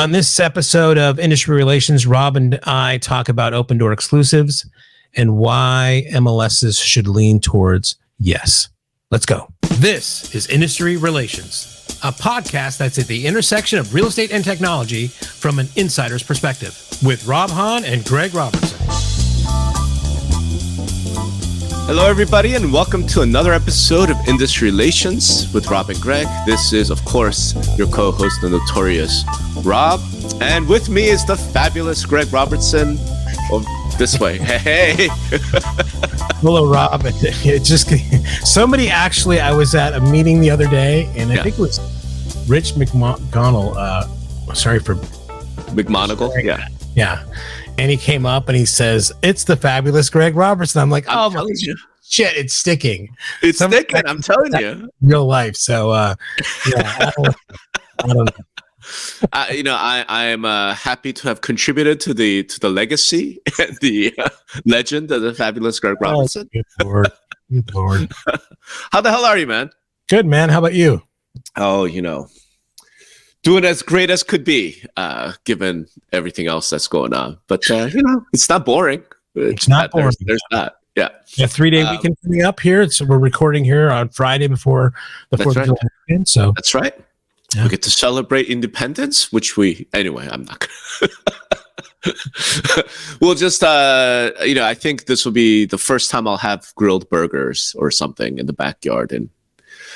On this episode of Industry Relations, Rob and I talk about Opendoor exclusives and why MLSs should lean towards yes. Let's go. This is Industry Relations, a podcast that's at the intersection of real estate and technology from an insider's perspective, with Rob Hahn and Greg Robertson. Hello, everybody, and welcome to another episode of Industry Relations with Rob and Greg. This is, of course, your co-host, the Notorious Rob. And with me is the fabulous Greg Robertson. This way. Hey. Hello, Rob. It just somebody actually, I was at a meeting the other day, and I think it was Rich McGonigal. Sorry for McMonagle. Yeah. And he came up and he says, "It's the fabulous Greg Robertson." I'm like, "Oh my shit, it's sticking. It's sticking. I'm telling you, real life." So, I don't know. I am happy to have contributed to the legacy and the legend of the fabulous Greg Robertson. Oh, good Lord. How the hell are you, man? Good, man. How about you? Oh, doing as great as could be, given everything else that's going on. But it's not boring. It's not boring. There's not. Yeah. A 3-day weekend coming up here. So we're recording here on Friday before the 4th of July weekend. So that's right. Yeah. We get to celebrate independence, which anyway, I'm not gonna. We'll just, I think this will be the first time I'll have grilled burgers or something in the backyard in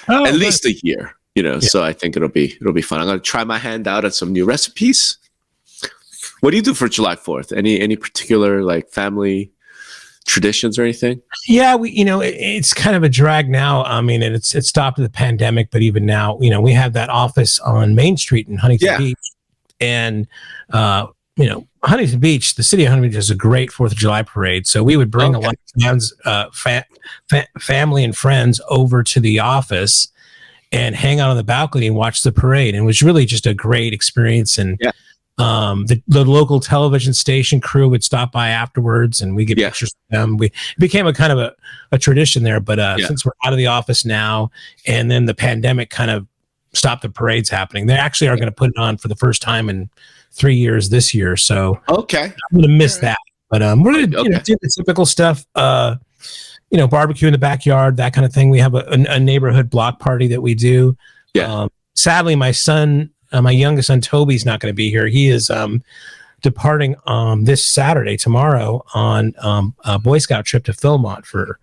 at least a year. So I think it'll be fun. I'm gonna try my hand out at some new recipes. What do you do for July 4th? Any particular family traditions or anything? Yeah, it's kind of a drag now. I mean, it stopped the pandemic, but even now, we have that office on Main Street in Huntington Beach, and Huntington Beach, the city of Huntington Beach has a great 4th of July parade. So we would bring a lot of family and friends over to the office and hang out on the balcony and watch the parade. And it was really just a great experience. And the local television station crew would stop by afterwards and we get pictures of them. It became a kind of a tradition there. But since we're out of the office now, and then the pandemic kind of stopped the parades happening, they actually are going to put it on for the first time in 3 years this year. So I'm going to miss that. But we're going to do the typical stuff. Barbecue in the backyard, that kind of thing. We have a neighborhood block party that we do. Sadly, my youngest son, Toby's not going to be here. He is departing this Saturday, tomorrow, on a Boy Scout trip to Philmont for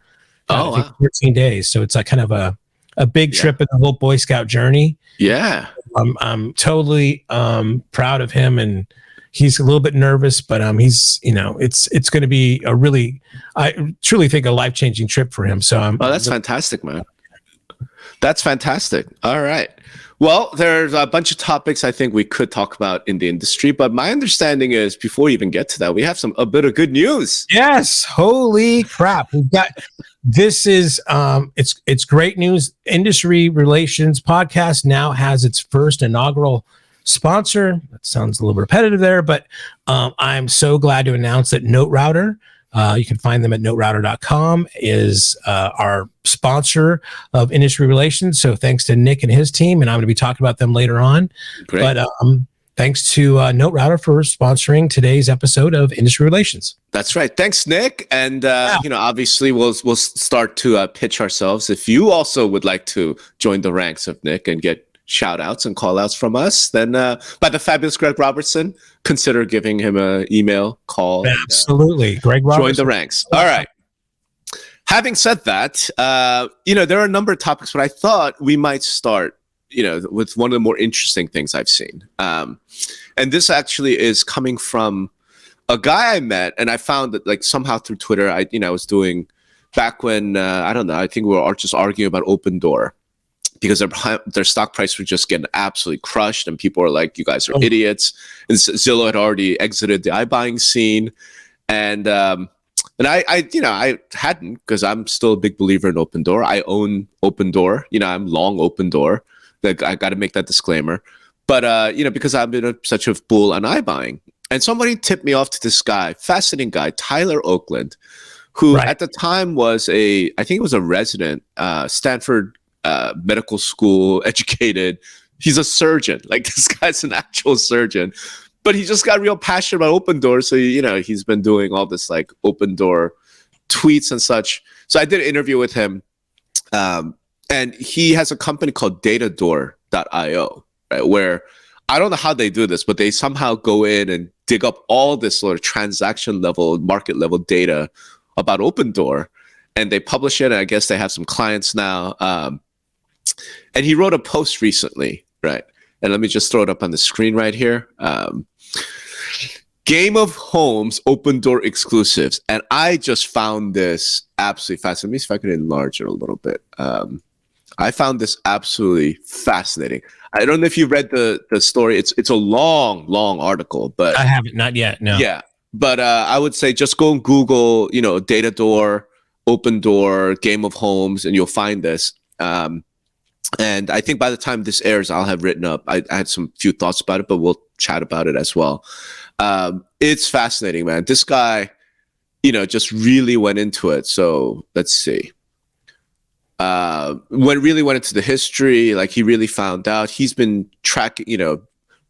14 days. So it's like kind of a big trip in the whole Boy Scout journey. Yeah. I'm totally proud of him, and he's a little bit nervous, but he's it's going to be I truly think a life-changing trip for him. So that's fantastic, man. That's fantastic. All right. Well, there's a bunch of topics I think we could talk about in the industry, but my understanding is before we even get to that, we have a bit of good news. Yes. Holy crap. This is it's great news. Industry Relations Podcast now has its first inaugural sponsor. That sounds a little repetitive there, but I'm so glad to announce that NoteRouter, you can find them at NoteRouter.com, is our sponsor of Industry Relations. So thanks to Nick and his team, and I'm going to be talking about them later on. Great. But thanks to NoteRouter for sponsoring today's episode of Industry Relations. That's right. Thanks, Nick. And obviously we'll start to pitch ourselves. If you also would like to join the ranks of Nick and get shout outs and call outs from us, then by the fabulous Greg Robertson, consider giving him an email, call. Absolutely. Greg Robertson. Join the ranks. All right. Having said that, there are a number of topics, but I thought we might start, with one of the more interesting things I've seen. And this actually is coming from a guy I met, and I found that somehow through Twitter, I was doing back when, I don't know, I think we were just arguing about Opendoor, because their stock price was just getting absolutely crushed, and people are like, "You guys are idiots." And Zillow had already exited the iBuying scene, and I hadn't, because I'm still a big believer in Opendoor. I own Opendoor. I'm long Opendoor. I got to make that disclaimer, but because I've been such a bull on iBuying, and somebody tipped me off to this guy, fascinating guy, Tyler Oakland, who at the time was I think it was a resident, Stanford medical school educated, He's a surgeon. Like this guy's an actual surgeon, but he just got real passionate about Opendoor. So, he's been doing all this like Opendoor tweets and such. So I did an interview with him. And he has a company called Datadoor.io, right? Where I don't know how they do this, but they somehow go in and dig up all this sort of transaction level, market level data about Opendoor, and they publish it. And I guess they have some clients now. And he wrote a post recently, right? And let me just throw it up on the screen right here. Game of Homes Opendoor exclusives. And I just found this absolutely fascinating. Let me see if I can enlarge it a little bit. I found this absolutely fascinating. I don't know if you read the story. It's a long article, but I haven't, not yet. No. Yeah, but I would say just go and Google, Datadoor, Opendoor, Game of Homes, and you'll find this. And I think by the time this airs, I'll have written up. I had some few thoughts about it, but we'll chat about it as well. It's fascinating, man. This guy, just really went into it. So let's see. Really went into the history, like he really found out. He's been tracking,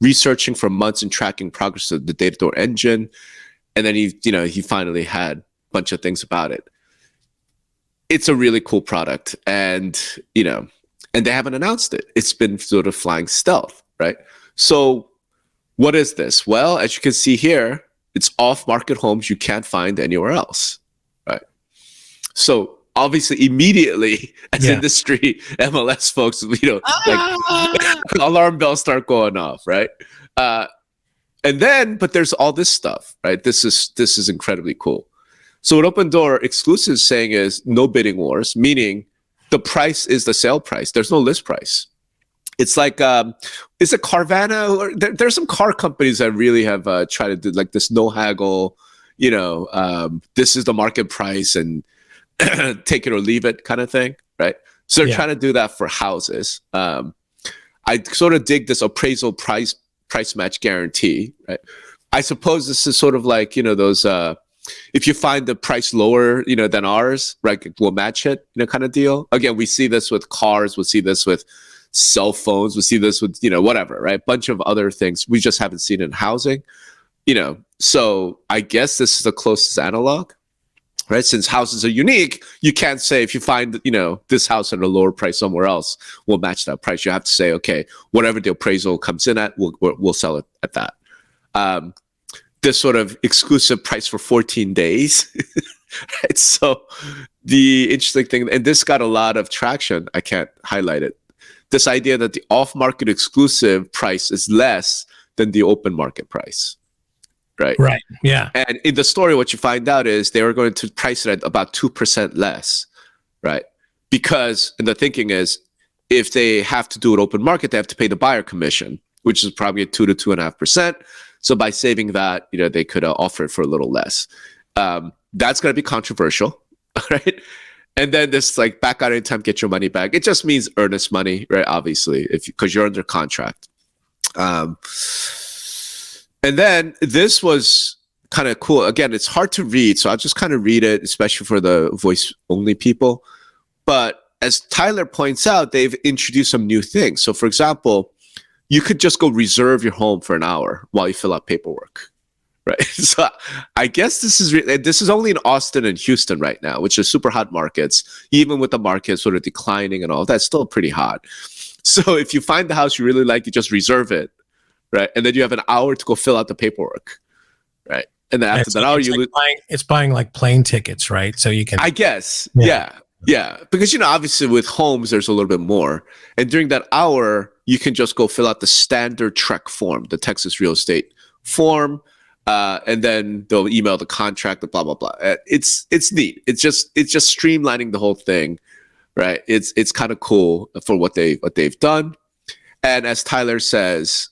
researching for months and tracking progress of the Datadoor engine. And then he finally had a bunch of things about it. It's a really cool product. And, and they haven't announced it. It's been sort of flying stealth, right? So what is this? Well, as you can see here, it's off-market homes you can't find anywhere else, right? So obviously, immediately as industry MLS folks, like alarm bells start going off, right? But there's all this stuff, right? This is incredibly cool. So what Opendoor exclusive is saying is no bidding wars, meaning the price is the sale price. There's no list price. It's like, is it Carvana? Or there's some car companies that really have tried to do like this no haggle, this is the market price and take it or leave it kind of thing, right? So they're trying to do that for houses. I sort of dig this appraisal price match guarantee, right? I suppose this is sort of like, those, if you find the price lower, than ours, right, we'll match it, kind of deal. Again, we see this with cars. We'll see this with cell phones. We'll see this with, whatever, right? Bunch of other things. We just haven't seen it in housing, So I guess this is the closest analog. Right, since houses are unique, you can't say if you find this house at a lower price somewhere else, we'll match that price. You have to say, okay, whatever the appraisal comes in at, we'll sell it at that. This sort of exclusive price for 14 days. Right? So the interesting thing, and this got a lot of traction. I can't highlight it. This idea that the off-market exclusive price is less than the open market price. Right. Yeah. And in the story, what you find out is they were going to price it at about 2% less. Right. Because, and the thinking is, if they have to do an open market, they have to pay the buyer commission, which is probably at 2 to 2.5%. So by saving that, they could offer it for a little less. That's going to be controversial. Right. And then this like back out anytime, get your money back. It just means earnest money, right? Obviously, because you're under contract. And then this was kind of cool. Again, it's hard to read, so I'll just kind of read it, especially for the voice-only people. But as Tyler points out, they've introduced some new things. So, for example, you could just go reserve your home for an hour while you fill out paperwork, right? So I guess this is only in Austin and Houston right now, which are super hot markets. Even with the market sort of declining and all, that's still pretty hot. So if you find the house you really like, you just reserve it. Right, and then you have an hour to go fill out the paperwork, right? And then after that hour, it's buying like plane tickets, right? So you can, I guess, yeah, because obviously with homes there's a little bit more, and during that hour you can just go fill out the standard TREC form, the Texas real estate form, and then they'll email the contract, the blah blah blah. It's neat. It's just streamlining the whole thing, right? It's kind of cool for what they've done, and as Tyler says,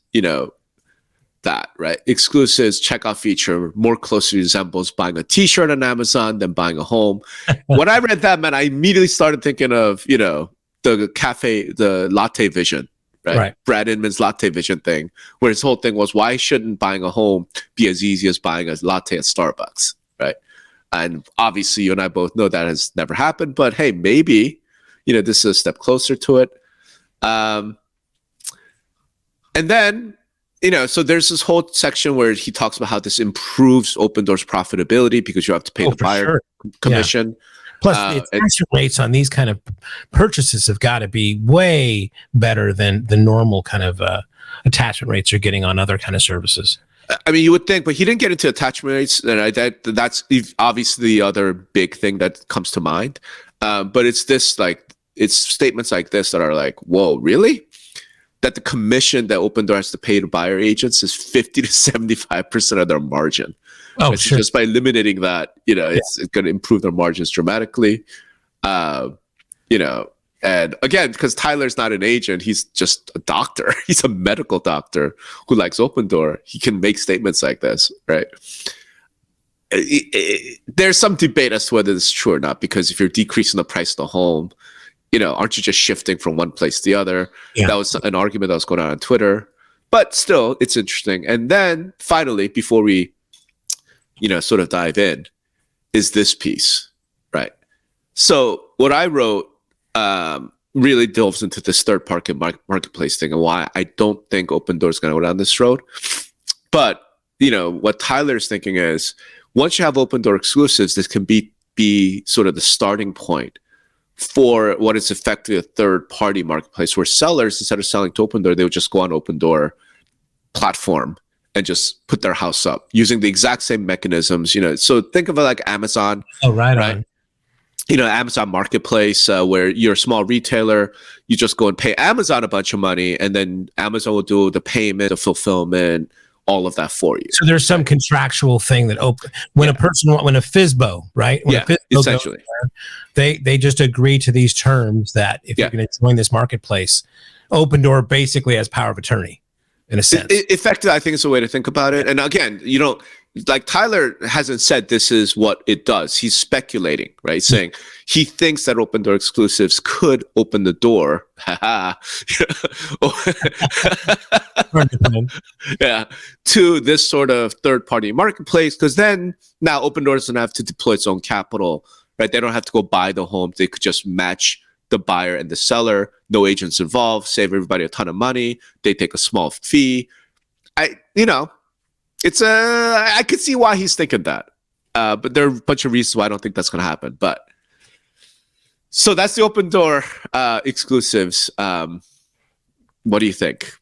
that, right? Exclusives checkout feature more closely resembles buying a t-shirt on Amazon than buying a home. When I read that, man, I immediately started thinking of, the latte vision, right? Brad Inman's latte vision thing, where his whole thing was, why shouldn't buying a home be as easy as buying a latte at Starbucks, right? And obviously you and I both know that has never happened, but hey, maybe, this is a step closer to it. And then, so there's this whole section where he talks about how this improves Opendoor's profitability because you have to pay the buyer commission. Yeah. Plus, the attachment rates on these kind of purchases have got to be way better than the normal kind of attachment rates you're getting on other kind of services. I mean, you would think, but he didn't get into attachment rates, and that's obviously the other big thing that comes to mind. But it's statements like this that are like, whoa, really? That the commission that Opendoor has to pay to buyer agents is 50 to 75% of their margin. Oh, sure. Just by eliminating that, it's going to improve their margins dramatically. And again, because Tyler's not an agent, he's just a doctor. He's a medical doctor who likes Opendoor. He can make statements like this, right? There's some debate as to whether this is true or not, because if you're decreasing the price of the home, aren't you just shifting from one place to the other? Yeah. That was an argument that was going on Twitter. But still, it's interesting. And then finally, before we sort of dive in, is this piece, right? So what I wrote really delves into this third marketplace thing and why I don't think Opendoor is going to go down this road. But, what Tyler's thinking is once you have Opendoor exclusives, this can be sort of the starting point for what is effectively a third-party marketplace where sellers, instead of selling to Opendoor, they would just go on Opendoor platform and just put their house up using the exact same mechanisms. So think of it like Amazon. Oh, right on. Amazon Marketplace, where you're a small retailer, you just go and pay Amazon a bunch of money, and then Amazon will do the payment, the fulfillment, all of that for you. So there's some contractual thing that when a FSBO, right? When a FSBO essentially. They just agree to these terms that if you're going to join this marketplace, Opendoor basically has power of attorney in a sense. Effectively, I think it's a way to think about it. And again, like Tyler hasn't said this is what it does. He's speculating, right? Saying he thinks that Opendoor exclusives could open the door to this sort of third-party marketplace, because then now Opendoor doesn't have to deploy its own capital, right? They don't have to go buy the home. They could just match the buyer and the seller, no agents involved, save everybody a ton of money. They take a small fee. I could see why he's thinking that. But there are a bunch of reasons why I don't think that's going to happen. But so that's the Opendoor exclusives. What do you think?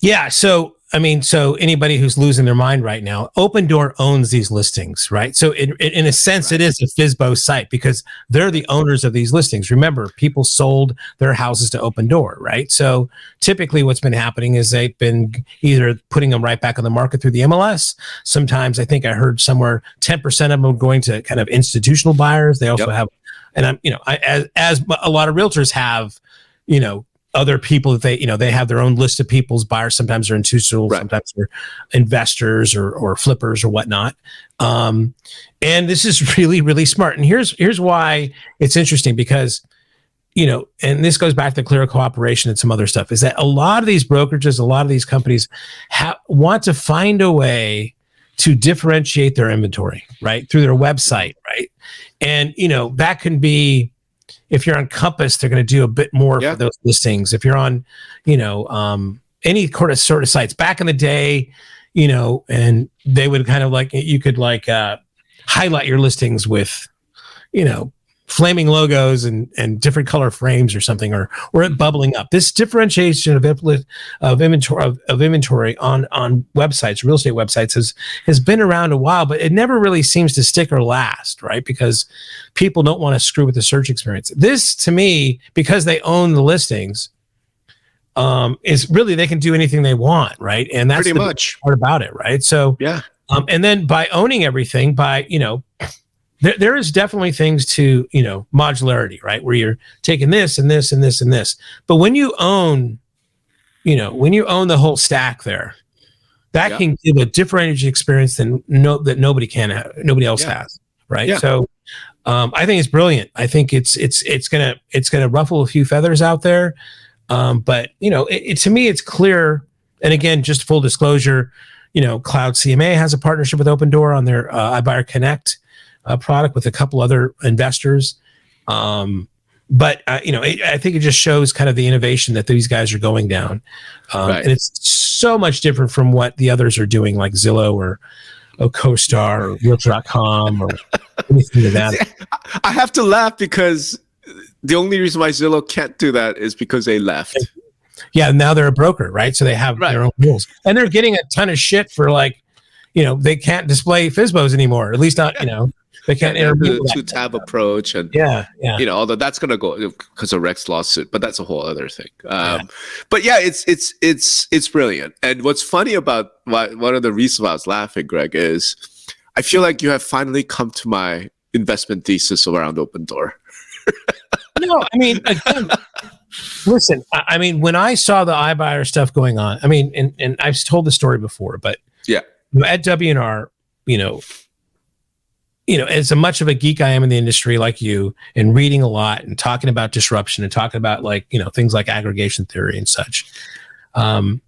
Yeah. So anybody who's losing their mind right now, Opendoor owns these listings, right? So in a sense, it is a FSBO site because they're the owners of these listings. Remember, people sold their houses to Opendoor, right? So typically what's been happening is they've been either putting them right back on the market through the MLS. Sometimes I think I heard somewhere 10% of them are going to kind of institutional buyers. They also have, and as a lot of realtors have, other people that they have their own list of people's buyers. Sometimes they're institutional, sometimes they're investors or flippers or whatnot. And this is really, really smart. And here's why it's interesting, because, and this goes back to clear cooperation and some other stuff, is that a lot of these brokerages, a lot of these companies want to find a way to differentiate their inventory, right? Through their website, right? And, that can be, if you're on Compass, they're going to do a bit more for those listings. If you're on, any sort of sites back in the day, and they would kind of you could highlight your listings with, flaming logos and different color frames or something, or it bubbling up. This differentiation of inventory on websites, real estate websites, has been around a while, but it never really seems to stick or last, right? Because people don't want to screw with the search experience. This, to me, because they own the listings, is really, they can do anything they want, right? And that's pretty much part about it, right? So and then by owning everything, there is definitely things to, modularity, right? Where you're taking this and this and this and this. But when you own, the whole stack there, that can give a differentiated experience that nobody else has, right? Yeah. So I think it's brilliant. I think it's gonna ruffle a few feathers out there. But to me, it's clear. And again, just full disclosure, Cloud CMA has a partnership with Opendoor on their iBuyer Connect product with a couple other investors. but I think it just shows kind of the innovation that these guys are going down, and it's so much different from what the others are doing, like Zillow or CoStar or Realtor.com or anything like that. I have to laugh because the only reason why Zillow can't do that is because they left. Yeah, now they're a broker, right? So they have their own rules, and they're getting a ton of shit for they can't display FSBOs anymore. At least not, they can't interview the two-tab approach, and although that's gonna go because of Rex lawsuit, but that's a whole other thing. But yeah, it's brilliant. And what's funny about one of the reasons why I was laughing, Greg, is I feel like you have finally come to my investment thesis around Opendoor. No, I mean, again, listen, I mean, when I saw the iBuyer stuff going on, I mean, and I've told the story before, but at W&R, as much of a geek I am in the industry like you, and reading a lot and talking about disruption and talking about things like aggregation theory and such, I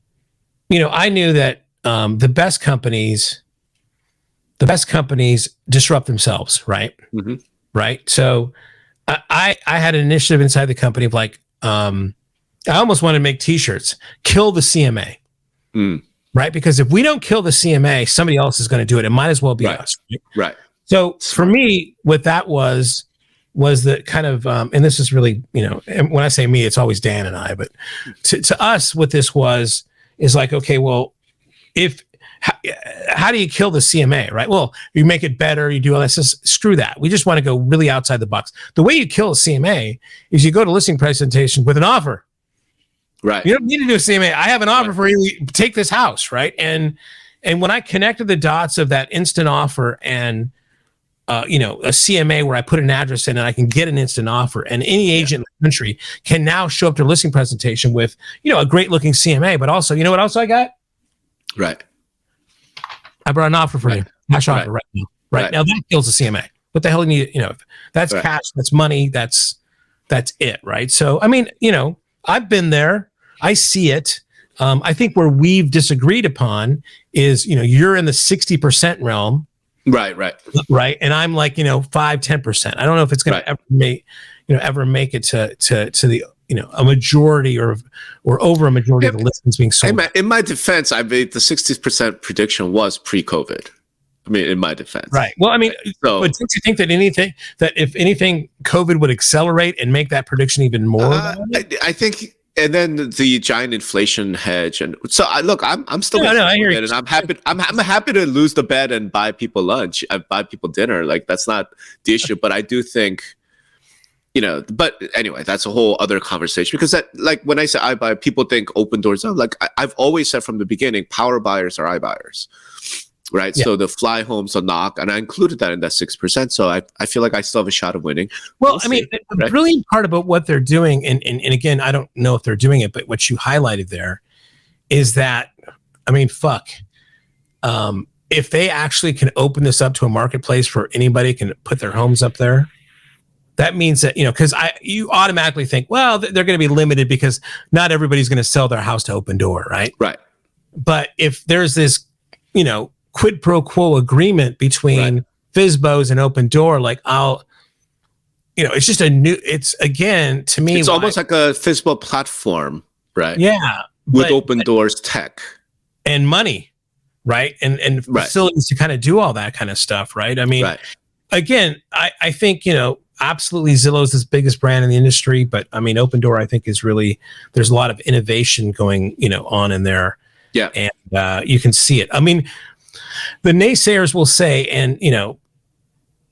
knew that the best companies disrupt themselves, right? Mm-hmm. Right. So I had an initiative inside the company of I almost wanted to make T-shirts, kill the CMA, right? Because if we don't kill the CMA, somebody else is going to do it. It might as well be us. Right. So for me, what that was the kind of, and this is really, and when I say me, it's always Dan and I, but to us, what this is like, okay, well, how do you kill the CMA, right? Well, you make it better, you do all that. Screw that. We just want to go really outside the box. The way you kill a CMA is you go to listing presentation with an offer. Right. You don't need to do a CMA. I have an offer for you. Take this house, right? And when I connected the dots of that instant offer and a CMA where I put an address in and I can get an instant offer, and any agent in the country can now show up to a listing presentation with, a great looking CMA, but also, what else I got? Right. I brought an offer for you. Cash offer right now. Right. Now that kills the CMA. What the hell do you need? That's cash, that's money, that's it, right? So, I mean, I've been there. I see it. I think where we've disagreed upon is, you're in the 60% realm. Right. Right. And I'm like, 5-10%. I don't know if it's going to ever make it to the, a majority or over a majority of the listings being sold. In my defense, I mean, the 60% prediction was pre-COVID. I mean, in my defense. Right. Well, I mean, but don't you think that if anything, COVID would accelerate and make that prediction even more? I think, and then the giant inflation hedge, and so I'm still. I hear you. And I'm happy. I'm happy to lose the bet and buy people lunch. I buy people dinner. Like, that's not the issue. But I do think, But anyway, that's a whole other conversation, because when I say iBuy, people think Opendoor's. I've always said from the beginning, power buyers are iBuyers. Right. Yeah. So the fly homes are knock, and I included that in that 6%. So I feel like I still have a shot of winning. Well, I mean, the brilliant part about what they're doing, and again, I don't know if they're doing it, but what you highlighted there is that, I mean, if they actually can open this up to a marketplace where anybody can put their homes up there, that means that, because you automatically think, well, they're going to be limited because not everybody's going to sell their house to Opendoor, right? Right. But if there's this, quid pro quo agreement between FSBOs and Opendoor, it's just it's again, to me, it's almost like a FSBO platform, right? Yeah. With Opendoor's tech and money, right? And facilities to kind of do all that kind of stuff, right? I mean, again, I think, absolutely Zillow's the biggest brand in the industry, but I mean, Opendoor, I think, is really, there's a lot of innovation going, on in there. Yeah. And you can see it. I mean, the naysayers will say, and,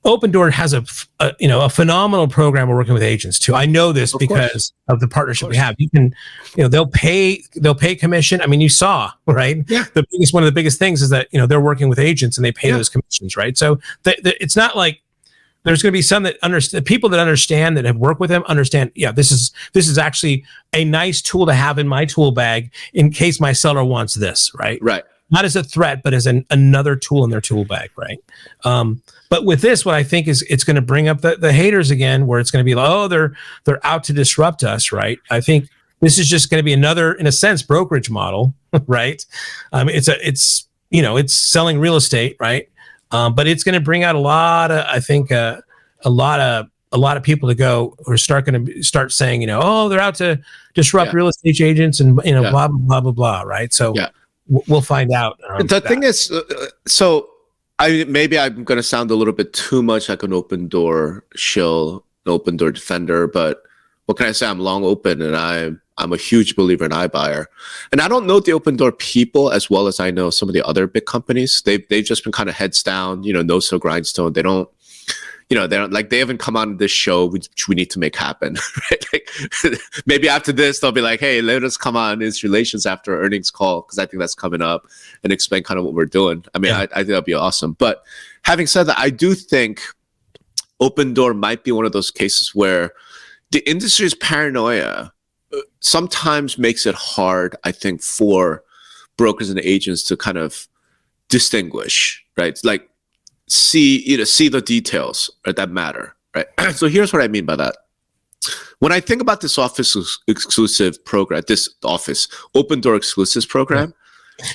Opendoor has a phenomenal program of working with agents too. I know this because of the partnership we have. You can, they'll pay commission. I mean, you saw, right? Yeah. One of the biggest things is that, they're working with agents and they pay those commissions, right? So it's not like there's going to be some that people that understand, that have worked with them, understand. Yeah, this is actually a nice tool to have in my tool bag in case my seller wants this, right? Right. Not as a threat, but as another tool in their tool bag, right? But with this, what I think is it's going to bring up the haters again, where it's going to be like, oh, they're out to disrupt us, right? I think this is just going to be another, in a sense, brokerage model, right? It's selling real estate, right? But it's going to bring out a lot of, I think, a lot of a lot of people to go who are going to start saying, oh, they're out to disrupt real estate agents and, blah, blah, blah, blah. Right. So we'll find out. The thing is, so maybe I'm going to sound a little bit too much like an Opendoor shill, an Opendoor defender, but what can I say? I'm long open, and I'm a huge believer in iBuyer. And I don't know the Opendoor people as well as I know some of the other big companies. They've just been kind of heads down, no so grindstone. They don't, they haven't come on this show, which we need to make happen. Right? Like, maybe after this, they'll be like, hey, let us come on Investor Relations after our earnings call, because I think that's coming up, and explain kind of what we're doing. I mean, I think that'd be awesome. But having said that, I do think Opendoor might be one of those cases where the industry's paranoia sometimes makes it hard, I think, for brokers and agents to kind of distinguish, right? Like, see the details, right, that matter, right? So here's what I mean by that. When I think about this office exclusive program, this office Opendoor exclusives program,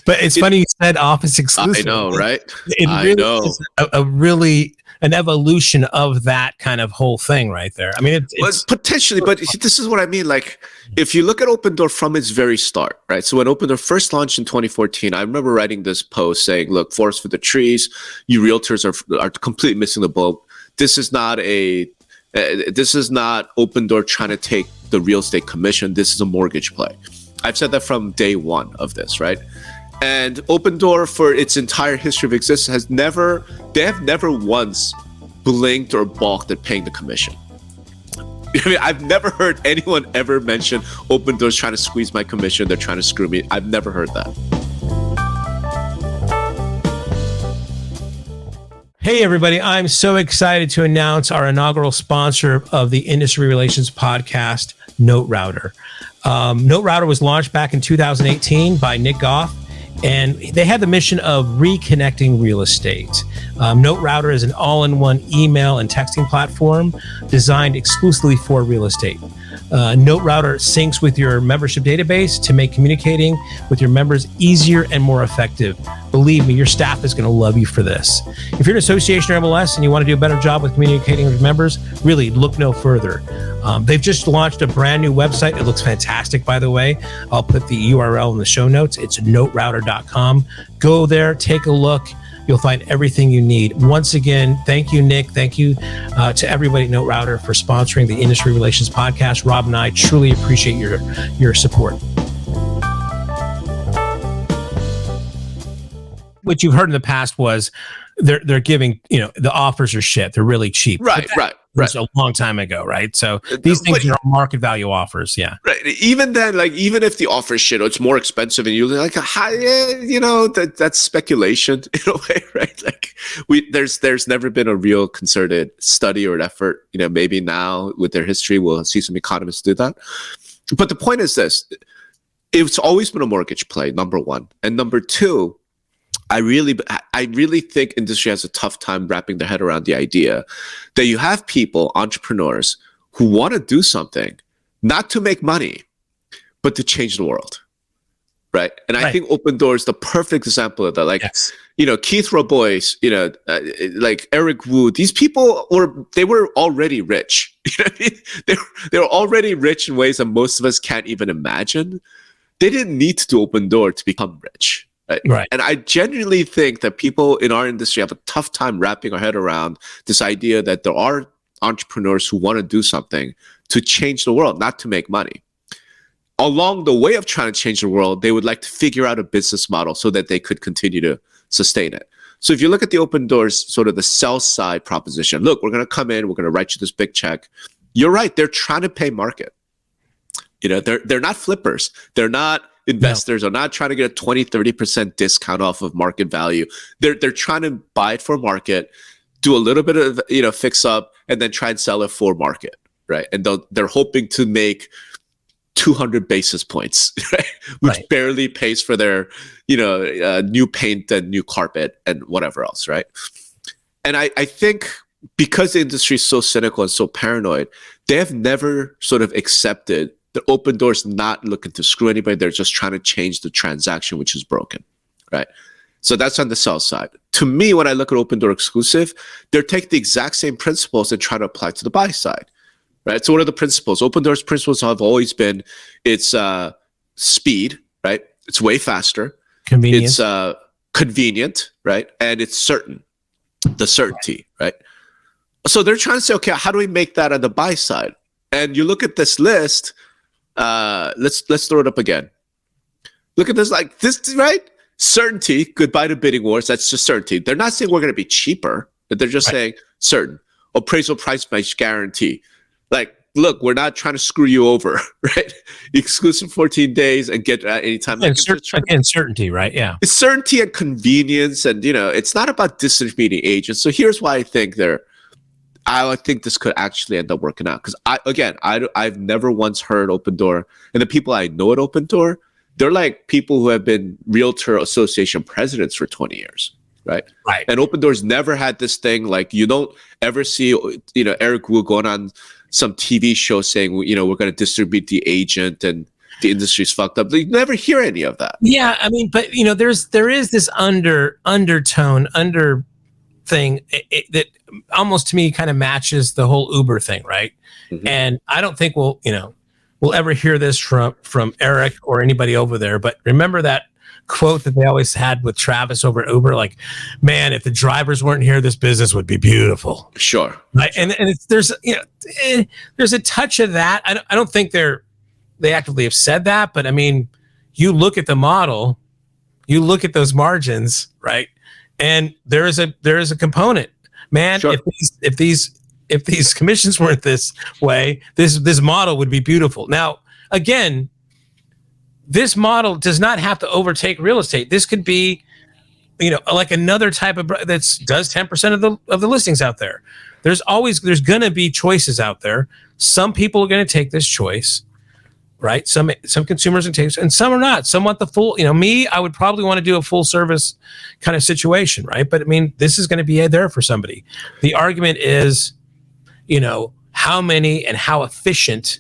but it's funny you said office exclusive. I know, right? I know. Is a really an evolution of that kind of whole thing right there. I mean, it's potentially, but this is what I mean. Like, if you look at Opendoor from its very start, right? So when Opendoor first launched in 2014, I remember writing this post saying, look, forest for the trees, you realtors are completely missing the boat. This is not Opendoor trying to take the real estate commission. This is a mortgage play. I've said that from day one of this, right? And Opendoor, for its entire history of existence, they have never once blinked or balked at paying the commission. I mean, I've never heard anyone ever mention Opendoor's trying to squeeze my commission, they're trying to screw me. I've never heard that. Hey, everybody. I'm so excited to announce our inaugural sponsor of the Industry Relations podcast, NoteRouter. NoteRouter was launched back in 2018 by Nick Goff, and they had the mission of reconnecting real estate. NoteRouter is an all-in-one email and texting platform designed exclusively for real estate. NoteRouter syncs with your membership database to make communicating with your members easier and more effective. Believe me, your staff is going to love you for this. If you're an association or MLS and you want to do a better job with communicating with members, really look no further. They've just launched a brand new website. It looks fantastic, by the way. I'll put the URL in the show notes. It's NoteRouter.com. Go there, take a look. You'll find everything you need. Once again, thank you, Nick. Thank you to everybody at NoteRouter for sponsoring the Industry Relations podcast. Rob and I truly appreciate your support. What you've heard in the past was they're giving, the offers are shit. They're really cheap. Right. That's a long time ago, right? So these things are market value offers, yeah. Right. Even then, like, even if the offer is shit or it's more expensive, and you're like, that's speculation in a way, right? Like, there's never been a real concerted study or an effort. Maybe now with their history, we'll see some economists do that. But the point is this: it's always been a mortgage play, number one, and number two. I really think industry has a tough time wrapping their head around the idea that you have people, entrepreneurs, who want to do something, not to make money, but to change the world, right? And I think Opendoor is the perfect example of that. Like, Keith Robois, like Eric Wu, these people were already rich. They were already rich in ways that most of us can't even imagine. They didn't need to do Opendoor to become rich. Right. And I genuinely think that people in our industry have a tough time wrapping our head around this idea that there are entrepreneurs who want to do something to change the world, not to make money. Along the way of trying to change the world, they would like to figure out a business model so that they could continue to sustain it. So if you look at the Opendoor's sort of the sell side proposition, look, we're going to come in, we're going to write you this big check. You're right. They're trying to pay market. They're not flippers. They're not investors are not trying to get a 20-30% discount off of market value. They're trying to buy it for market, do a little bit of fix up, and then try and sell it for market, right? And they're hoping to make 200 basis points, right? Which barely pays for their new paint and new carpet and whatever else, right? And I think because the industry is so cynical and so paranoid, they have never sort of accepted the Opendoor's not looking to screw anybody. They're just trying to change the transaction, which is broken, right? So that's on the sell side. To me, when I look at Opendoor exclusive, they're taking the exact same principles and trying to apply to the buy side, right? So what are the principles? Opendoor's principles have always been it's speed, right? It's way faster. Convenience. It's convenient, right? And it's certain, the certainty, right? So they're trying to say, okay, how do we make that on the buy side? And you look at this list. Let's throw it up again. Look at this, like this, right? Certainty, goodbye to bidding wars. That's just certainty. They're not saying we're going to be cheaper, but they're just saying certain. Appraisal price match guarantee. Like, look, we're not trying to screw you over, right? Exclusive 14 days and get at any time. And certainty, right? Yeah. It's certainty and convenience. And, it's not about disintermediating agents. So here's why I think I think this could actually end up working out. Because I've never once heard Opendoor, and the people I know at Opendoor, they're like people who have been Realtor Association presidents for 20 years, right? Right. And Opendoor's never had this thing. Like, you don't ever see, Eric Wu going on some TV show saying, we're going to distribute the agent and the industry's fucked up. You never hear any of that. Yeah, I mean, but there is this undertone thing that almost to me kind of matches the whole Uber thing, right? Mm-hmm. And I don't think we'll ever hear this from Eric or anybody over there. But remember that quote that they always had with Travis over at Uber, like, man, if the drivers weren't here, this business would be beautiful. Sure. Right? And there's a touch of that. I don't think they actively have said that, but I mean, you look at the model, you look at those margins, right? And there is a component, man. Sure. If these commissions weren't this way, this model would be beautiful. Now, again, this model does not have to overtake real estate. This could be, like another type of that does 10% of the listings out there. There's going to be choices out there. Some people are going to take this choice, right? Some consumers are going to take, and some are not. Some want the full. Me, I would probably want to do a full service kind of situation, right? But I mean, this is going to be there for somebody. The argument is, how many and how efficient,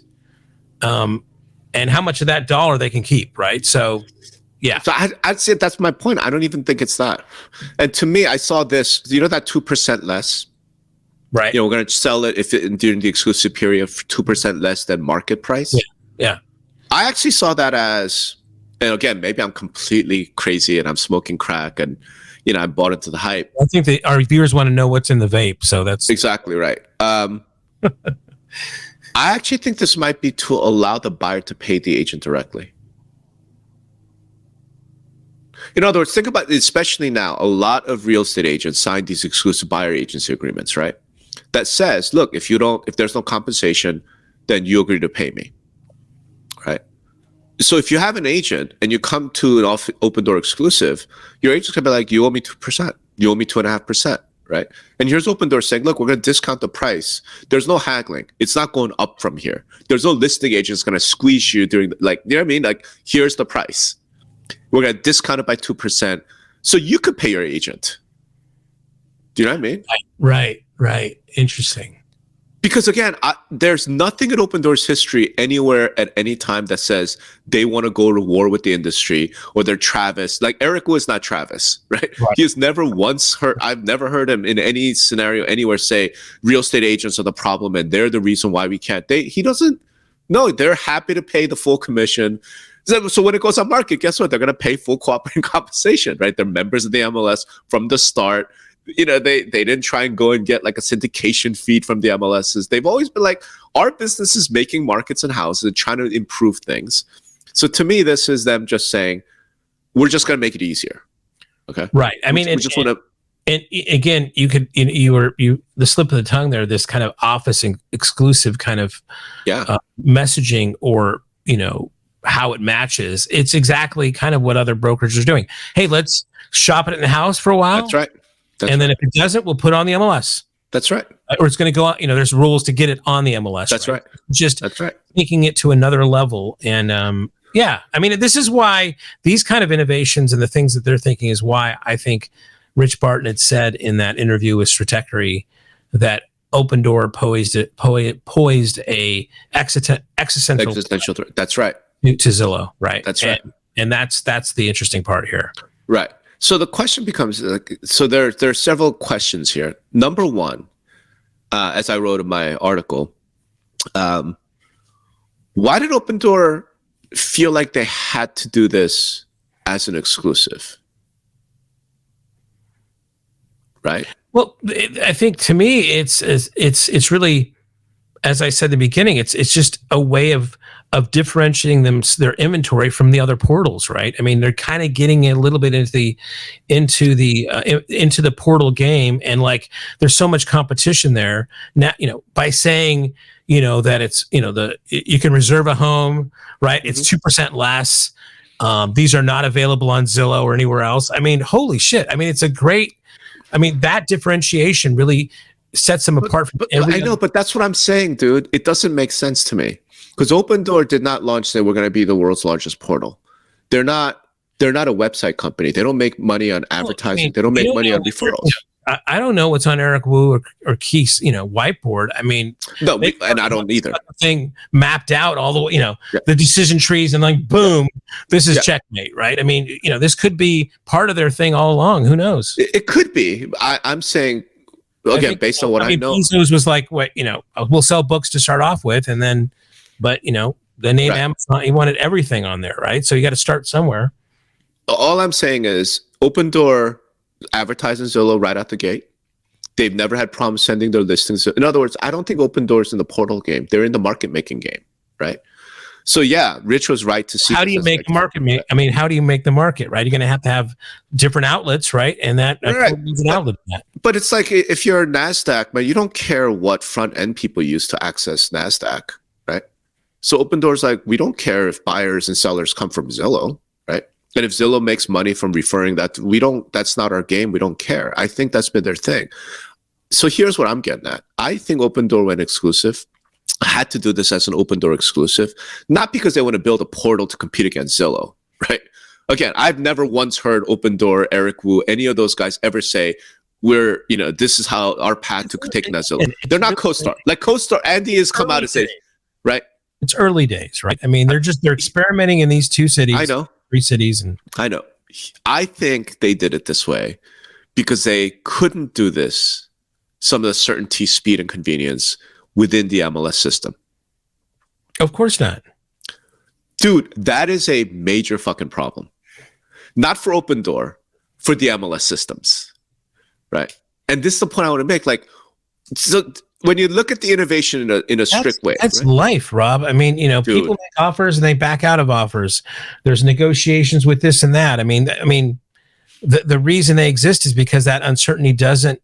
and how much of that dollar they can keep, right? So, yeah. So I'd say that's my point. I don't even think it's that. And to me, I saw this, that 2% less. Right. We're going to sell it during the exclusive period for 2% less than market price. Yeah. I actually saw that as, and again, maybe I'm completely crazy and I'm smoking crack and, I bought into the hype. I think our viewers want to know what's in the vape. So that's exactly right. I actually think this might be to allow the buyer to pay the agent directly. In other words, think about it, especially now, a lot of real estate agents sign these exclusive buyer agency agreements, right? That says, look, if there's no compensation, then you agree to pay me, right? So if you have an agent and you come to an Opendoor exclusive, your agent's gonna be like, you owe me 2%, you owe me 2.5%. Right. And here's Opendoor saying, look, we're going to discount the price. There's no haggling. It's not going up from here. There's no listing agent that's going to squeeze you during, you know what I mean? Like, here's the price. We're going to discount it by 2%. So you could pay your agent. Do you know what I mean? Right. Interesting. Because again, there's nothing in Opendoor's history anywhere at any time that says they want to go to war with the industry or they're Travis. Like, Eric was not Travis, right? He has never once heard, I've never heard him in any scenario anywhere say real estate agents are the problem and they're the reason why we can't. He doesn't, no, they're happy to pay the full commission. So when it goes on market, guess what? They're going to pay full cooperating compensation, right? They're members of the MLS from the start. They didn't try and go and get like a syndication feed from the MLSs. They've always been like, our business is making markets and houses and trying to improve things. So to me, this is them just saying, we're just going to make it easier. Okay. Right. I mean, we just want to. And again, you could, the slip of the tongue there, this kind of office exclusive kind of messaging or, how it matches. It's exactly kind of what other brokers are doing. Hey, let's shop it in the house for a while. That's right. Then if it doesn't, we'll put it on the MLS. That's right. Or it's going to go on, there's rules to get it on the MLS. That's right. Just that's right. Taking it to another level. And I mean, this is why these kind of innovations and the things that they're thinking is why I think Rich Barton had said in that interview with Stratechery that Opendoor poised a existential threat. That's right. To Zillow, right? That's right. And that's the interesting part here. Right. So the question becomes, so there are several questions here. Number one, as I wrote in my article, why did Opendoor feel like they had to do this as an exclusive? Right. Well, I think to me, it's really, as I said at the beginning, it's just a way of differentiating their inventory from the other portals, right? I mean, they're kind of getting a little bit into the portal game, and like there's so much competition there now. By saying that it's you can reserve a home, right? It's 2% less. These are not available on Zillow or anywhere else. I mean, holy shit! I mean, it's a great. I mean, that differentiation really sets them apart from every I know, but that's what I'm saying, dude. It doesn't make sense to me because Opendoor did not launch saying we're going to be the world's largest portal. They're not a website company. They don't make money on advertising. They don't make money on referrals. I don't know what's on Eric Wu or Keith's, whiteboard. I mean, no, and I don't either. Thing mapped out all the way, the decision trees, and like, boom, this is checkmate, right? I mean, this could be part of their thing all along. Who knows? It could be. I'm saying, again, based on what I know. Bezos was like, we'll sell books to start off with, and then, but the name Amazon, he wanted everything on there, right? So you got to start somewhere. All I'm saying is Opendoor advertising Zillow right out the gate. They've never had problems sending their listings. In other words, I don't think Opendoor's in the portal game. They're in the market making game, right? So yeah, Rich was right to see. How do you make the market? I mean, how do you make the market, right? You're going to have different outlets, right? And that needs an outlet. But it's like if you're NASDAQ, but you don't care what front end people use to access NASDAQ, right? So Opendoor's like, we don't care if buyers and sellers come from Zillow, right? And if Zillow makes money from referring that, that's not our game. We don't care. I think that's been their thing. So here's what I'm getting at. I think Opendoor went exclusive. Had to do this as an Opendoor exclusive, not because they want to build a portal to compete against Zillow, right? Again, I've never once heard Opendoor, Eric Wu, any of those guys ever say, this is how our path to taking that Zillow. They're not CoStar. Like CoStar, Andy has come out and said, right? It's early days, right? I mean, they're experimenting in these two cities. I know. 3 cities. And I know. I think they did it this way because they couldn't do this, some of the certainty, speed, and convenience within the MLS system. Of course not. Dude, that is a major fucking problem. Not for Opendoor, for the MLS systems, right? And this is the point I want to make. Like, so when you look at the innovation in a strict way, that's right? life, Rob. I mean, people make offers and they back out of offers. There's negotiations with this and that. I mean, the reason they exist is because that uncertainty doesn't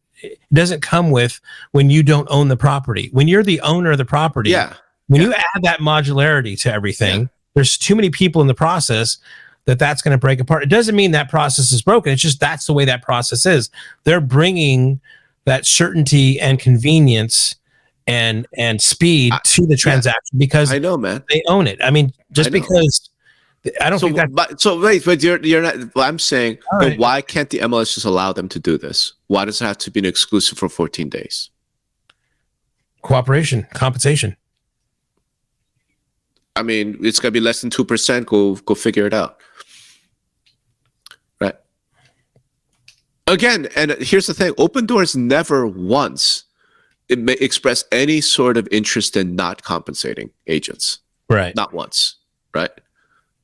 come with when you don't own the property. When you're the owner of the property, when you add that modularity to everything, there's too many people in the process that's going to break apart. It doesn't mean that process is broken. It's just that's the way that process is. They're bringing that certainty and convenience and speed to the transaction because I know, man, they own it. I mean, just because I don't think that. So wait, but you're not. I'm saying, but why can't the MLS just allow them to do this? Why does it have to be an exclusive for 14 days? Cooperation, compensation. I mean, it's gonna be less than 2%. Go figure it out, right? Again, and here's the thing: Opendoor's never once expressed any sort of interest in not compensating agents, right? Not once, right?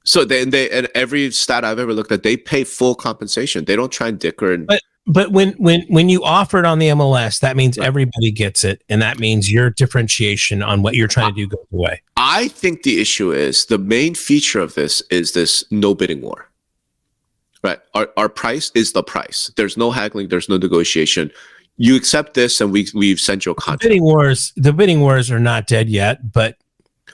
So they and every stat I've ever looked at, they pay full compensation. They don't try and dicker. But when you offer it on the MLS, that means everybody gets it, and that means your differentiation on what you're trying to do goes away. I think the issue is the main feature of this is this no bidding war. Right. Our price is the price. There's no haggling. There's no negotiation. You accept this, and we've sent you a contract. The bidding wars are not dead yet, but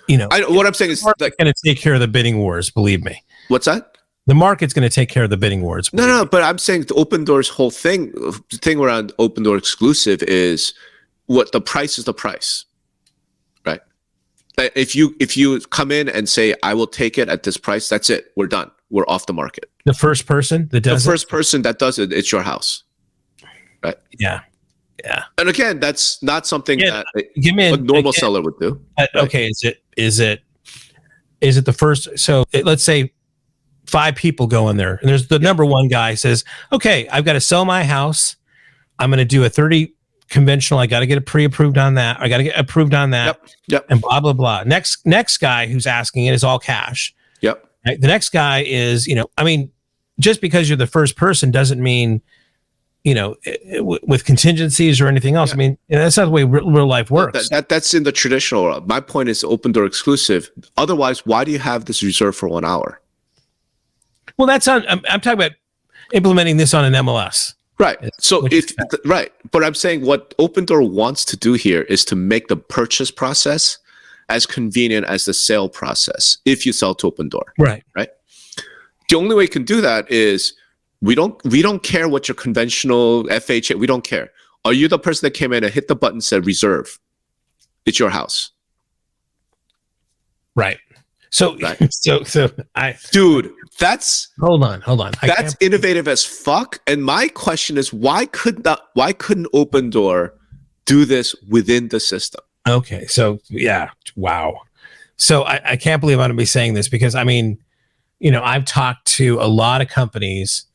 what I'm saying is going to take care of the bidding wars. Believe me. What's that? The market's going to take care of the bidding wars. No. But I'm saying the Opendoor's whole thing around Opendoor exclusive is what the price is the price, right? If you come in and say I will take it at this price, that's it. We're done. We're off the market. The first person that does it, it's your house, right? Yeah. And again, that's not something that a normal seller would do. Right? Okay, is it the first? So let's say 5 people go in there, and there's the number one guy says, okay, I've got to sell my house. I'm going to do a 30 conventional. I got to get it pre-approved on that. I got to get approved on that. Yep. And blah, blah, blah. Next guy who's asking it is all cash. Yep. Right? The next guy is, just because you're the first person doesn't mean, with contingencies or anything else. Yeah. That's not the way real life works. That's in the traditional world. My point is Opendoor exclusive. Otherwise, why do you have this reserved for 1 hour? Well, I'm talking about implementing this on an MLS. Right. So right. But I'm saying what Opendoor wants to do here is to make the purchase process as convenient as the sale process if you sell to Opendoor. Right. Right. The only way you can do that is we don't care what your conventional FHA, we don't care. Are you the person that came in and hit the button and said reserve? It's your house. Right. So dude, that's hold on. That's innovative as fuck. And my question is, why couldn't Opendoor do this within the system? Okay. So yeah. Wow. So I can't believe I'm going to be saying this because I've talked to a lot of companies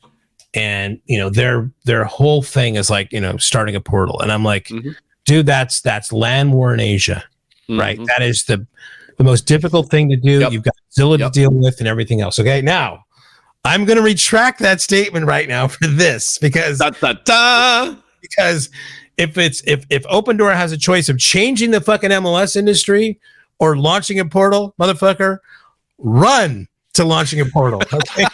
and their whole thing is like, starting a portal. And I'm like, dude, that's land war in Asia, right? That is the most difficult thing to do. You've got Zillow to deal with and everything else. Okay. Now I'm going to retract that statement right now for this because, because if Opendoor has a choice of changing the fucking MLS industry or launching a portal, motherfucker, run to launching a portal. Okay.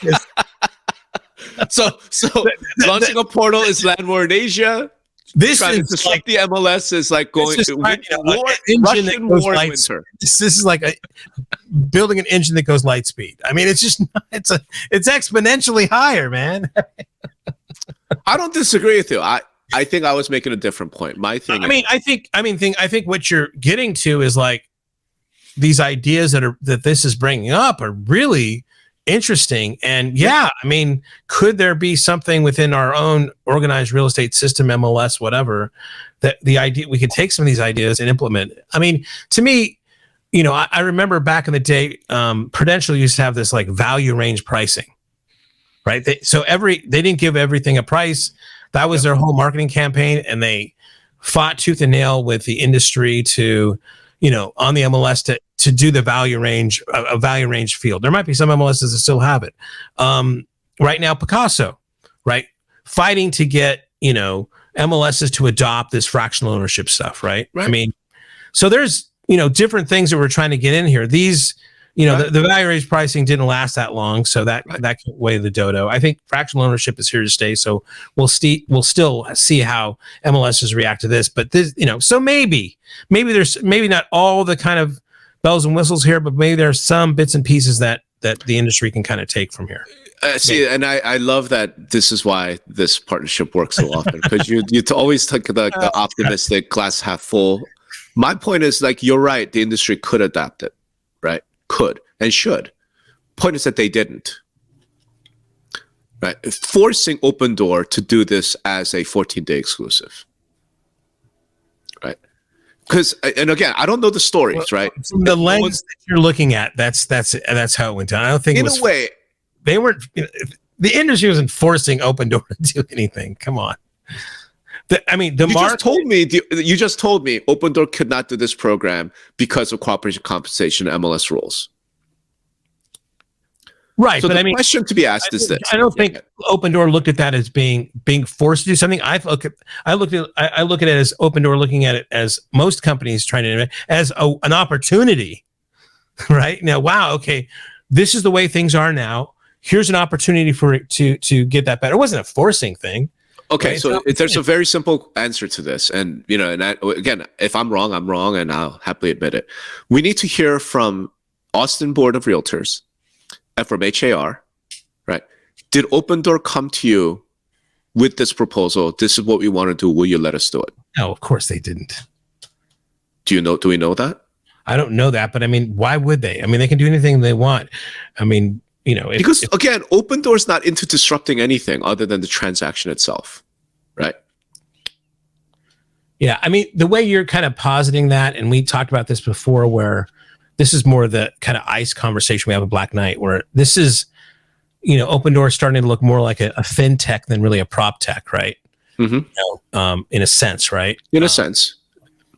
So launching a portal is land war in Asia. This is like the MLS is like going to Russian war in winter. This is like building an engine that goes light speed. It's just it's exponentially higher, man. I don't disagree with you. I think I was making a different point. My thing. I think what you're getting to is like these ideas that this is bringing up are really interesting. And could there be something within our own organized real estate system, MLS, whatever, that the idea we could take some of these ideas and implement? To me, I remember back in the day, Prudential used to have this like value range pricing, right? They didn't give everything a price. That was their whole marketing campaign, and they fought tooth and nail with the industry to, on the MLS to do the value range, a value range field. There might be some MLSs that still have it. Right now, Picasso, right? Fighting to get, MLSs to adopt this fractional ownership stuff, right? So there's, different things that we're trying to get in here. These, the value range pricing didn't last that long, so that can't weigh the dodo. I think fractional ownership is here to stay, so we'll still see how MLSs react to this. But this, so maybe there's not all the kind of bells and whistles here, but maybe there's some bits and pieces that the industry can kind of take from here. And I love that this is why this partnership works so often, because you always take the optimistic glass half full. My point is, like, you're right, the industry could adapt it, right? Could and should. Point is that they didn't. Right? Forcing Opendoor to do this as a 14-day exclusive. Right? Because, and again, I don't know the stories, right? From the lens that you're looking at, that's how it went down. I don't think in a way they weren't. The industry wasn't forcing Opendoor to do anything. Come on. You just told me Opendoor could not do this program because of cooperation compensation and MLS rules. Right. So the question to be asked is this: I don't think Opendoor looked at that as being forced to do something. I look at it as Opendoor looking at it as most companies trying to innovate as an opportunity. Right now, wow. Okay, this is the way things are now. Here's an opportunity for it to get that better. It wasn't a forcing thing. Okay, right? so there's a very simple answer to this, and again, if I'm wrong, I'm wrong, and I'll happily admit it. We need to hear from Austin Board of Realtors and from HAR, right? Did Opendoor come to you with this proposal? This is what we want to do. Will you let us do it? No, of course they didn't. Do we know that? I don't know that, but why would they? They can do anything they want. Because again, Opendoor is not into disrupting anything other than the transaction itself, right? Yeah, the way you're kind of positing that, and we talked about this before, where this is more the kind of ICE conversation we have with Black Knight, where this is Opendoor is starting to look more like a fintech than really a prop tech, right? In a sense, right? In a sense.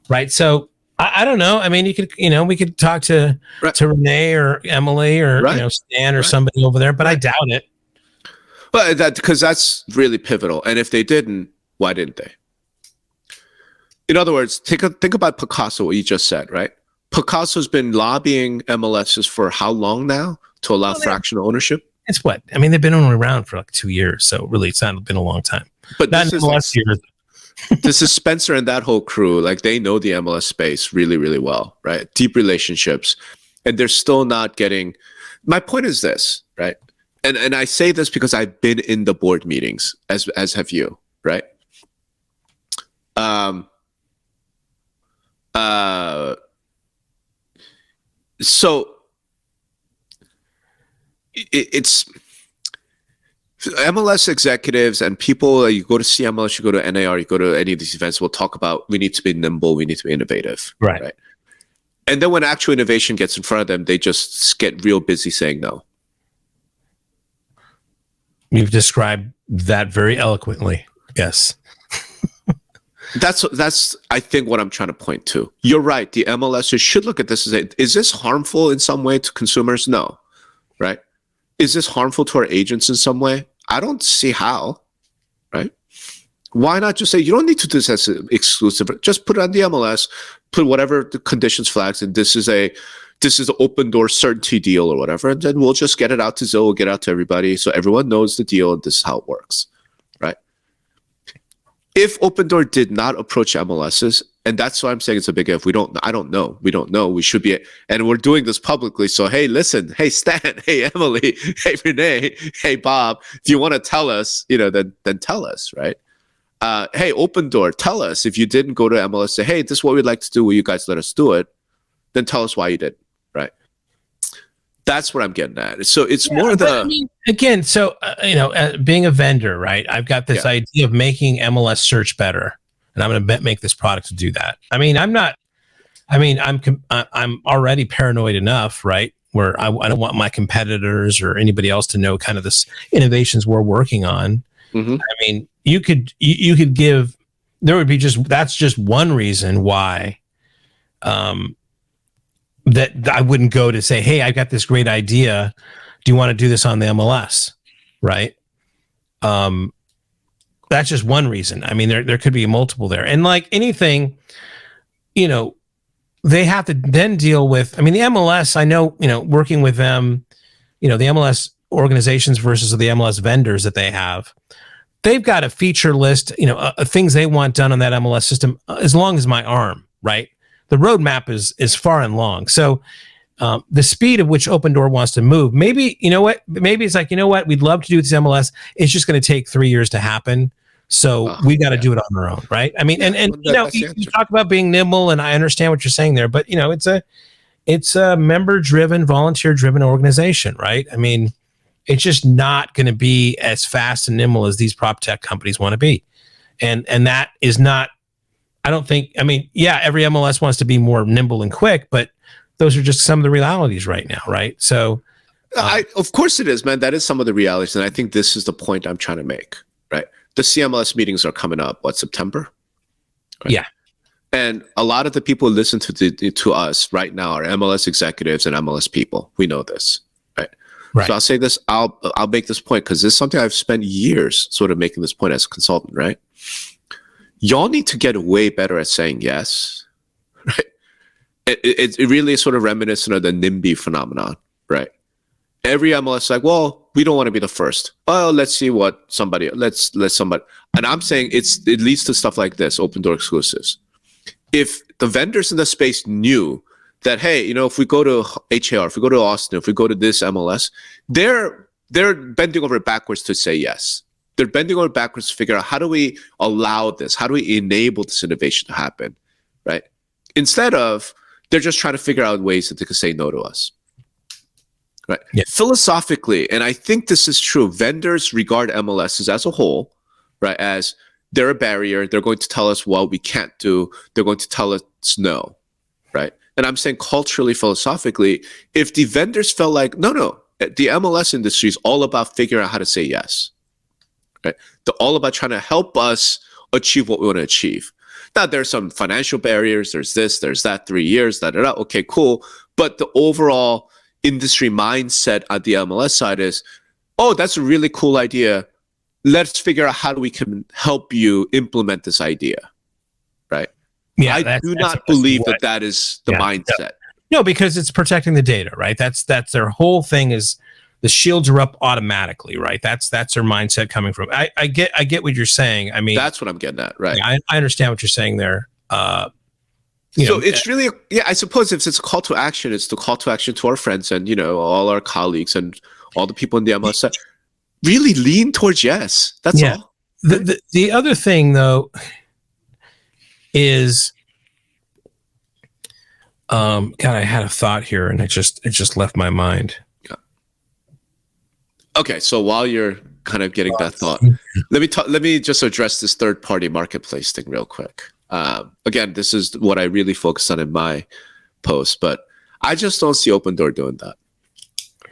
Right. So I don't know. I mean, we could talk to Renee or Emily or Stan or somebody over there, but I doubt it. But because that's really pivotal. And if they didn't, why didn't they? In other words, think about Picasso, what you just said, right? Picasso's been lobbying MLSs for how long now to allow fractional ownership? It's what? I mean, they've been only around for like 2 years, so really it's not been a long time. But not MLS years. This is Spencer and that whole crew. Like, they know the MLS space really, really well, right? Deep relationships. And they're still not getting... My point is this, right? And I say this because I've been in the board meetings, as have you, right? So it's MLS executives and people. You go to CMLS, you go to NAR, you go to any of these events. We'll talk about we need to be nimble, we need to be innovative, right? And then when actual innovation gets in front of them, they just get real busy saying no. You've described that very eloquently. Yes. That's I think what I'm trying to point to. You're right. The MLSs should look at this as is this harmful in some way to consumers? No. Right? Is this harmful to our agents in some way? I don't see how. Right? Why not just say you don't need to do this as exclusive? Just put it on the MLS, put whatever the conditions flags, and this is an Opendoor certainty deal or whatever, and then we'll just get it out to Zillow, we'll get out to everybody so everyone knows the deal and this is how it works. Right? If Opendoor did not approach MLSs, and that's why I'm saying it's a big if. I don't know. We don't know. We should be, and we're doing this publicly. So, hey, listen, hey, Stan, hey, Emily, hey, Renee, hey, Bob, if you want to tell us, then tell us, right? Hey, Opendoor, tell us if you didn't go to MLS, say, hey, this is what we'd like to do. Will you guys let us do it? Then tell us why you did, right? That's what I'm getting at. So it's more again. So being a vendor, right? I've got this idea of making MLS search better, and I'm going to make this product to do that. I mean, I'm already paranoid enough, right? Where I don't want my competitors or anybody else to know kind of this innovations we're working on. I mean, you could give. There would be that's just one reason why. That I wouldn't go to say, hey, I've got this great idea. Do you want to do this on the MLS? Right. That's just one reason. I mean, there could be multiple there. And like anything, they have to then deal with, I mean, the MLS, I know, working with them, the MLS organizations versus the MLS vendors that they have, they've got a feature list, of things they want done on that MLS system as long as my arm, right? The roadmap is far and long. So the speed of which Opendoor wants to move, maybe it's like, we'd love to do this MLS. It's just going to take 3 years to happen. So we got to do it on our own, right? I mean, you talk about being nimble, and I understand what you're saying there, but it's a member-driven, volunteer-driven organization, right? I mean, it's just not going to be as fast and nimble as these prop tech companies want to be, and that is not. I don't think, every MLS wants to be more nimble and quick, but those are just some of the realities right now, right? So, of course it is, man. That is some of the realities, and I think this is the point I'm trying to make, right? The CMLS meetings are coming up, September? Right? Yeah. And a lot of the people who listen to us right now are MLS executives and MLS people. We know this, right? So I'll say this, I'll make this point because this is something I've spent years sort of making this point as a consultant, right? Y'all need to get way better at saying yes, right? It really is sort of reminiscent of the NIMBY phenomenon, right? Every MLS is like, well, we don't want to be the first. Well, let's see what let's somebody. And I'm saying it leads to stuff like this, Opendoor exclusives. If the vendors in the space knew that, hey, if we go to HAR, if we go to Austin, if we go to this MLS, they're bending over backwards to say yes. They're bending over backwards to figure out how do we allow this? How do we enable this innovation to happen, right? Instead of, they're just trying to figure out ways that they can say no to us, right? Yeah. Philosophically, and I think this is true, vendors regard MLSs as a whole, right, as they're a barrier. They're going to tell us what we can't do. They're going to tell us no, right? And I'm saying culturally, philosophically, if the vendors felt like, no, the MLS industry is all about figuring out how to say yes, right? They're all about trying to help us achieve what we want to achieve. Now, there's some financial barriers. There's this, there's that, 3 years, da-da-da. Okay, cool. But the overall industry mindset at the MLS side is, oh, that's a really cool idea. Let's figure out how we can help you implement this idea, right? Yeah, I do not believe that is the mindset. No, because it's protecting the data, right? That's their whole thing is the shields are up automatically, right? That's their mindset coming from. I get what you're saying. I mean, that's what I'm getting at, right? Yeah, I understand what you're saying there. So it's really, I suppose if it's a call to action, it's the call to action to our friends and, all our colleagues and all the people in the MLS side. Really lean towards yes. That's all. The other thing though is, God, I had a thought here and it just left my mind. Yeah. Okay, so while you're kind of getting that thought, let me just address this third-party marketplace thing real quick. Again, this is what I really focus on in my post, but I just don't see Opendoor doing that.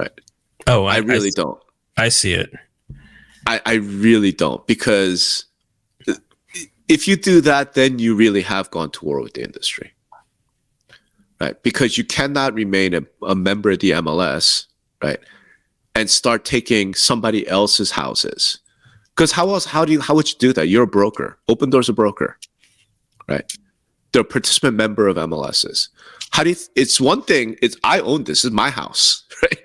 Right? Oh, I really don't. I see it. I really don't, because if you do that, then you really have gone to war with the industry, right? Because you cannot remain a member of the MLS, right, and start taking somebody else's houses. Because how would you do that? You're a broker. Opendoor's a broker, right? They're a participant member of MLSs. It's one thing. I own this. This is my house, right?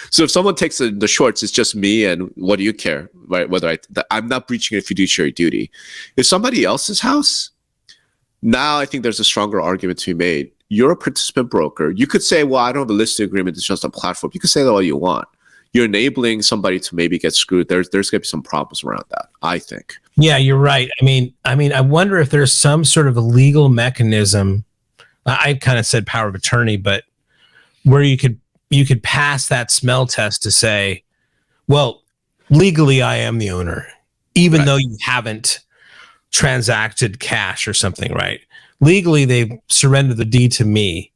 So if someone takes the shorts, it's just me, and what do you care, right? Whether I'm not breaching a fiduciary duty. If somebody else's house, now I think there's a stronger argument to be made. You're a participant broker. You could say, well, I don't have a listing agreement. It's just a platform. You can say that all you want. You're enabling somebody to maybe get screwed. There's going to be some problems around that, I think. Yeah, you're right. I mean, I wonder if there's some sort of a legal mechanism. I kind of said power of attorney, but where you could pass that smell test to say, well, legally I am the owner, even though you haven't transacted cash or something, right? Legally, they've surrendered the deed to me,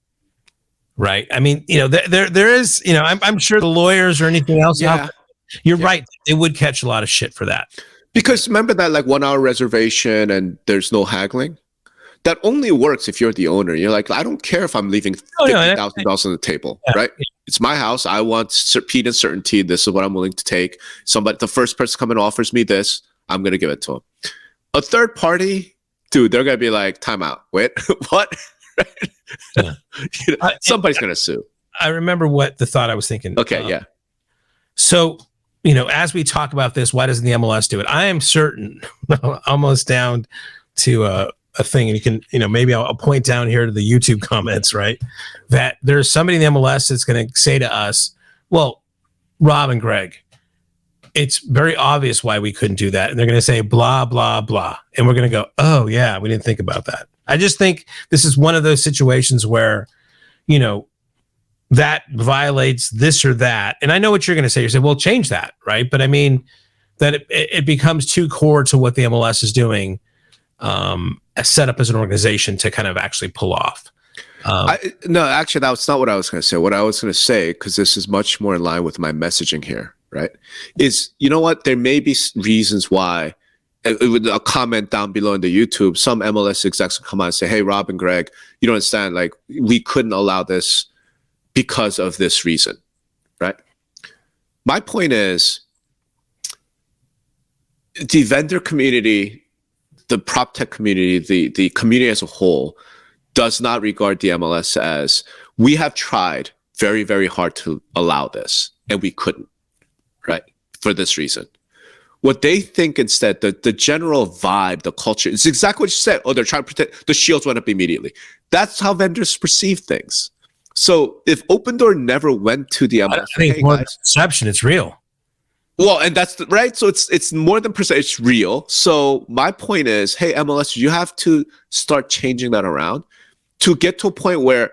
right? I mean, there is, I'm sure the lawyers or anything else. Yeah. You're right. They would catch a lot of shit for that. Because remember that 1 hour reservation and there's no haggling? That only works if you're the owner. You're like, I don't care if I'm leaving $50,000 on the table, right? It's my house. I want speed and certainty. This is what I'm willing to take. The first person come and offers me this, I'm going to give it to him. A third party, dude, they're going to be like, time out. Wait, what? Somebody's going to sue. I remember what the thought I was thinking. Okay, yeah. So, as we talk about this, why doesn't the MLS do it? I am certain, almost down to a thing, and you can, maybe I'll point down here to the YouTube comments, right? That there's somebody in the MLS that's going to say to us, well, Rob and Greg, it's very obvious why we couldn't do that. And they're going to say blah, blah, blah. And we're going to go, oh yeah, we didn't think about that. I just think this is one of those situations where, that violates this or that. And I know what you're going to say. You say, well, change that, right? But I mean, that it becomes too core to what the MLS is doing, set up as an organization to kind of actually pull off. No, actually, that's not what I was going to say. What I was going to say, because this is much more in line with my messaging here, right, is, what? There may be reasons why, with a comment down below in the YouTube, some MLS execs will come out and say, hey, Rob and Greg, you don't understand, we couldn't allow this because of this reason, right? My point is, the vendor community, the prop tech community, the community as a whole does not regard the MLS as, we have tried very, very hard to allow this, and we couldn't, right? For this reason. What they think instead, the general vibe, the culture, is exactly what you said. Oh, they're trying to protect, the shields went up immediately. That's how vendors perceive things. So if Opendoor never went to the MLS, I think more than perception, it's real. Well, and that's right. So it's more than percent. It's real. So my point is, hey, MLS, you have to start changing that around to get to a point where,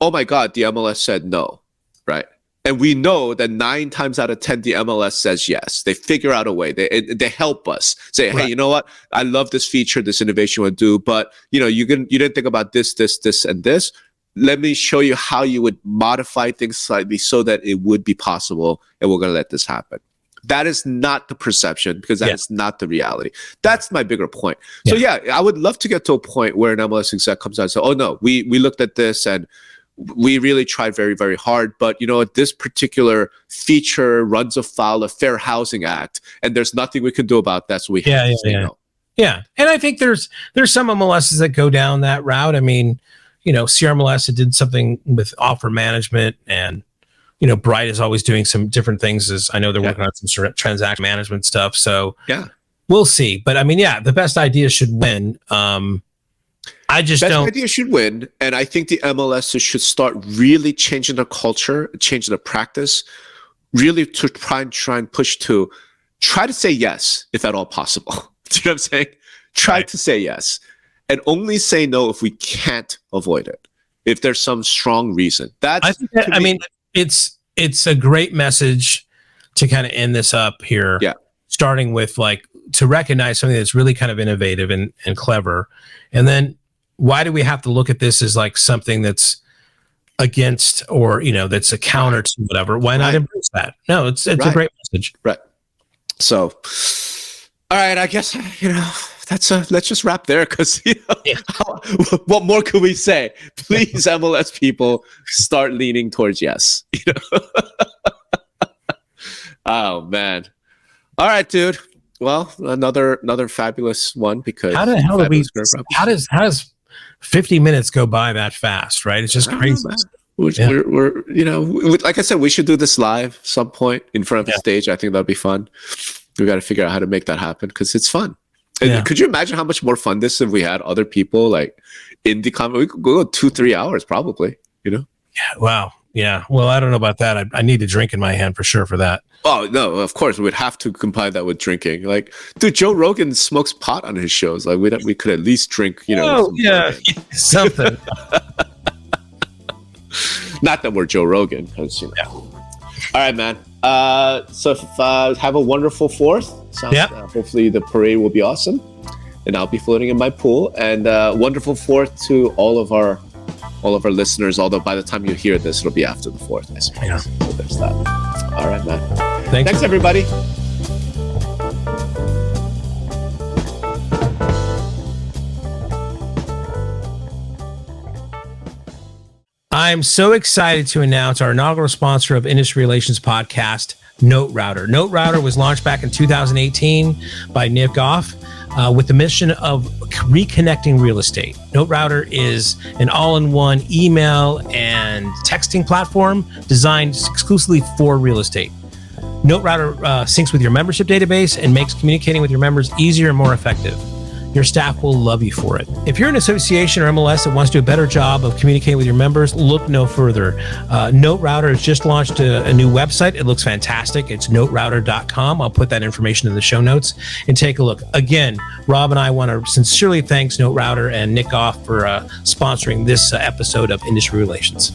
oh my God, the MLS said no, right? And we know that 9 times out of 10, the MLS says yes. They figure out a way. They help us say, hey, you know what? I love this feature, this innovation would do, but you didn't think about this, and this. let me show you how you would modify things slightly so that it would be possible, and we're going to let this happen. That is not the perception, because that is not the reality. That's my bigger point. So yeah, I would love to get to a point where an MLS exec comes out and says, oh no, we looked at this and we really tried very, very hard, but you know, this particular feature runs afoul of Fair Housing Act, and there's nothing we can do about that, so we have to say no. Yeah, and I think there's some MLSs that go down that route. I mean, you know, CRMLS did something with offer management, and you know, Bright is always doing some different things. As I know they're working on some sort of transaction management stuff. So yeah, we'll see. But I mean, yeah, the best idea should win. I just best idea should win, and I think the MLS should start really changing their culture, changing their practice, really to try and push to try to say yes if at all possible. Do you know what I'm saying? Try to say yes, and only say no if we can't avoid it. If there's some strong reason. I mean, it's a great message to kind of end this up here. Yeah. Starting with like to recognize something that's really kind of innovative and clever. And then why do we have to look at this as like something that's against, or, you know, that's a counter to whatever? Why not embrace that? No, it's a great message. Right. So, all right, I guess, you know, let's just wrap there, because you know, what more could we say? Please, MLS people, start leaning towards yes. You know? Oh man! All right, dude. Well, another fabulous one, because how the hell how does 50 minutes go by that fast? Right? It's just crazy. We're you know, like I said, we should do this live some point in front of the stage. I think that'd be fun. We got to figure out how to make that happen, because it's fun. And could you imagine how much more fun this if we had other people like in the comment? We could go 2-3 hours probably, you know? Yeah. Wow. Yeah. Well, I don't know about that. I need a drink in my hand for sure for that. Oh, no, of course. We would have to combine that with drinking. Like, dude, Joe Rogan smokes pot on his shows. Like, we could at least drink, you know. Something. Not that we're Joe Rogan, because, you know. Yeah. All right, man. So have a wonderful 4th. Hopefully the parade will be awesome, and I'll be floating in my pool. And wonderful 4th to all of our listeners. Although by the time you hear this, it'll be after the 4th, I suppose. Yeah. So there's that. All right, man. Thanks everybody. I'm so excited to announce our inaugural sponsor of Industry Relations Podcast, NoteRouter. NoteRouter was launched back in 2018 by Nick Goff with the mission of reconnecting real estate. NoteRouter is an all-in-one email and texting platform designed exclusively for real estate. NoteRouter syncs with your membership database and makes communicating with your members easier and more effective. Your staff will love you for it. If you're an association or MLS that wants to do a better job of communicating with your members, look no further. NoteRouter has just launched a new website. It looks fantastic. It's NoteRouter.com. I'll put that information in the show notes and take a look. Again, Rob and I want to sincerely thank NoteRouter and Nick Goff for sponsoring this episode of Industry Relations.